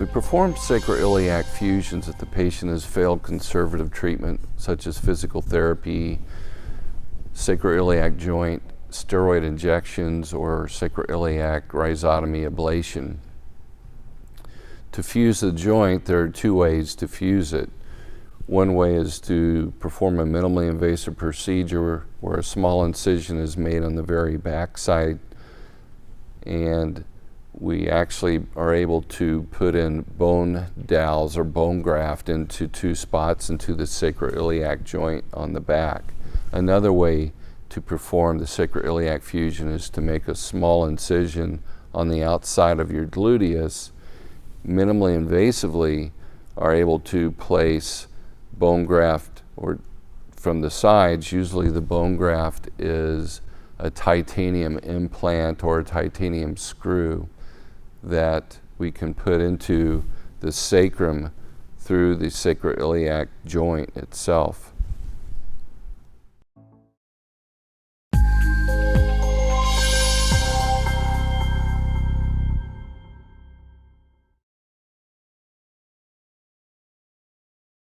We perform sacroiliac fusions if the patient has failed conservative treatment, such as physical therapy, sacroiliac joint steroid injections, or sacroiliac rhizotomy ablation. To fuse the joint, there are two ways to fuse it. One way is to perform a minimally invasive procedure where a small incision is made on the very back side, and we actually are able to put in bone dowels or bone graft into two spots into the sacroiliac joint on the back. Another way to perform the sacroiliac fusion is to make a small incision on the outside of your gluteus, minimally invasively are able to place bone graft or from the sides. Usually the bone graft is a titanium implant or a titanium screw that we can put into the sacrum through the sacroiliac joint itself.